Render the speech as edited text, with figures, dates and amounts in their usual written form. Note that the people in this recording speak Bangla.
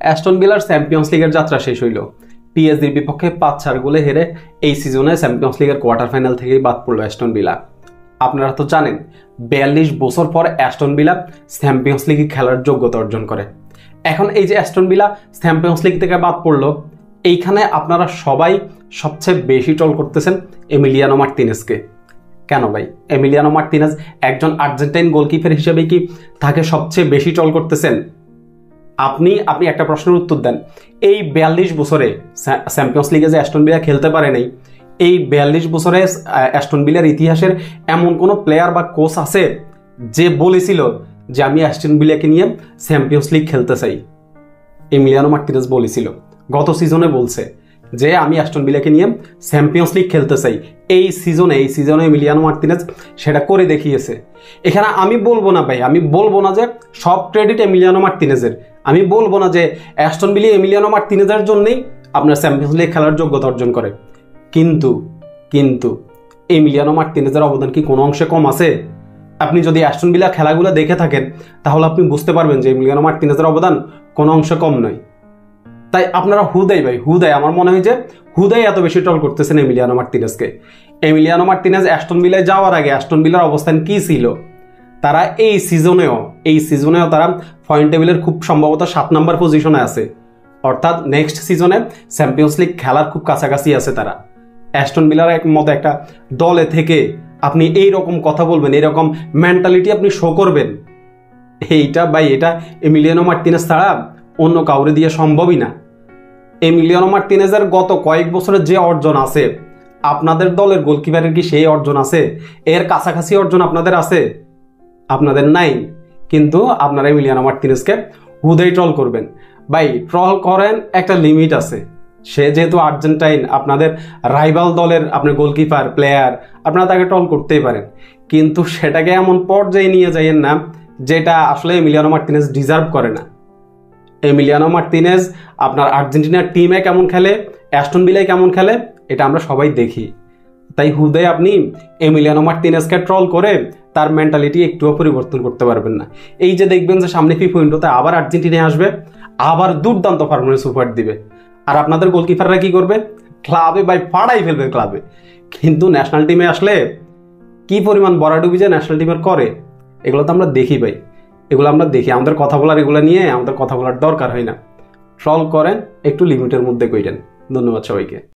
অ্যাস্টন ভিলার চ্যাম্পিয়ন্স লিগের যাত্রা শেষ হইল। পিএসজির বিপক্ষে 5-4 গোলে হেরে এই সিজনে চ্যাম্পিয়ন্স লিগের কোয়ার্টার ফাইনাল থেকেই বাদ পড়ল অ্যাস্টন ভিলা। আপনারা তো জানেন 42 বছর পর অ্যাস্টন ভিলা চ্যাম্পিয়ন্স লিগে খেলার যোগ্যতা অর্জন করে। এখন এই যে অ্যাস্টন ভিলা চ্যাম্পিয়ন্স লিগ থেকে বাদ পড়ল, এইখানে আপনারা সবাই সবচেয়ে বেশি ট্রল করতেছেন এমিলিয়ানো মার্তিনেজকে। কেন ভাই? এমিলিয়ানো মার্তিনেজ একজন আর্জেন্টাইন গোলকিপার হিসেবে কি তাকে সবচেয়ে বেশি ট্রল করতেছেন? আপনি একটা প্রশ্নের উত্তর দেন। এই 42 বছরে চ্যাম্পিয়ন্স লিগে যে অ্যাস্টন ভিলা খেলতে পারে নাই, এই 42 বছরে অ্যাস্টন ভিলার ইতিহাসের এমন কোনো প্লেয়ার বা কোচ আছে যে বলেছিল যে আমি অ্যাস্টন ভিলাকে নিয়ে চ্যাম্পিয়ন্স লিগ খেলতে চাই? এমিলিয়ানো মার্তিনেজ বলেছিল, গত সিজনে বলছে যে আমি অ্যাস্টন ভিলাকে নিয়ে চ্যাম্পিয়ন্স লিগ খেলতে চাই। এই সিজনে এমিলিয়ানো মার্তিনেজ সেটা করে দেখিয়েছে। এখানে আমি বলবো না ভাই, আমি বলবো না যে সব ক্রেডিট এমিলিয়ানো মার্তিনেজের, আমি বলবো না যে অ্যাস্টন ভিলা এমিলিয়ানো মার্তিনেজের জন্যই আপনার চ্যাম্পিয়ন্স লিগ খেলার যোগ্যতা অর্জন করে। কিন্তু এমিলিয়ানো মার্তিনেজের অবদান কি কোনো অংশে কম আছে? আপনি যদি অ্যাস্টন ভিলা খেলাগুলো দেখে থাকেন তাহলে আপনি বুঝতে পারবেন যে এমিলিয়ানো মার্তিনেজের অবদান কোনো অংশে কম নয়। তাই আপনারা হুদাই আমার মনে হয় যে হুদাই এত বেশি ট্রল করতেছেন এমিলিয়ানো মার্তিনেজকে। এমিলিয়ানো মার্তিনেজ অ্যাস্টন ভিলায় যাওয়ার আগে অ্যাস্টন ভিলার অবস্থান কি ছিল? তারা এই সিজনেও তারা পয়েন্ট টেবিলের খুব সম্ভবত 7 নম্বর পজিশনে আছে, অর্থাৎ নেক্সট সিজনে চ্যাম্পিয়ন্স লিগ খেলার খুব কাছাকাছি আছে তারা। অ্যাস্টন ভিলার মতো একটা দলে থেকে আপনি এই রকম কথা বলবেন, এইরকম মেন্টালিটি আপনি শো করবেন, এটা এমিলিয়ানো মার্তিনেজ ছাড়া অন্য কাউরে দিয়ে সম্ভবই না। এমিলিয়ানো মার্তিনেজের গত কয়েক বছরের যে অর্জন আছে, আপনাদের দলের গোলকিপারের কি সেই অর্জন আছে? এর কাছাকাছি অর্জন আপনাদের আছে? আপনাদের নাই। কিন্তু আপনারা এমিলিয়ানো মার্তিনেজকে হুদাই ট্রল করবেন। ভাই ট্রল করেন, একটা লিমিট আছে। সে যেহেতু আর্জেন্টাইন, আপনাদের রাইভাল দলের আপনার গোলকিপার প্লেয়ার, আপনারা তাকে ট্রল করতেই পারেন, কিন্তু সেটাকে এমন পর্যায়ে নিয়ে যাইয়েন না যেটা আসলে এমিলিয়ানো মার্তিনেজ ডিজার্ভ করে না। এমিলিয়ানো মার্তিনেজ আপনার আর্জেন্টিনার টিমে কেমন খেলে, অ্যাস্টন ভিলায় কেমন খেলে, এটা আমরা সবাই দেখি। তাই হুদাই আপনি এমিলিয়ানো মার্তিনেজকে ট্রল করে তার মেন্টালিটি একটুও পরিবর্তন করতে পারবেন না। এই যে দেখবেন যে সামনে ফিফা উইন্ডোতে আবার আর্জেন্টিনায় আসবে, আবার দুর্দান্ত পারফরম্যান্স উপহার দিবে, আর আপনাদের গোলকিপাররা কি করবে? ক্লাবে ভাই ফাড়াই ফেলবে ক্লাবে। কিন্তু ন্যাশনাল টিমে আসলে কি পরিমাণ বরাডুবি যে ন্যাশনাল টিমের করে, এগুলো তো আমরা দেখি ভাই, এগুলো আমরা দেখি। আমাদের কথা বলার এগুলো নিয়ে আমাদের কথা বলার দরকার হয় না। ট্রল করেন, একটু লিমিটের মধ্যে কইরেন। ধন্যবাদ সবাইকে।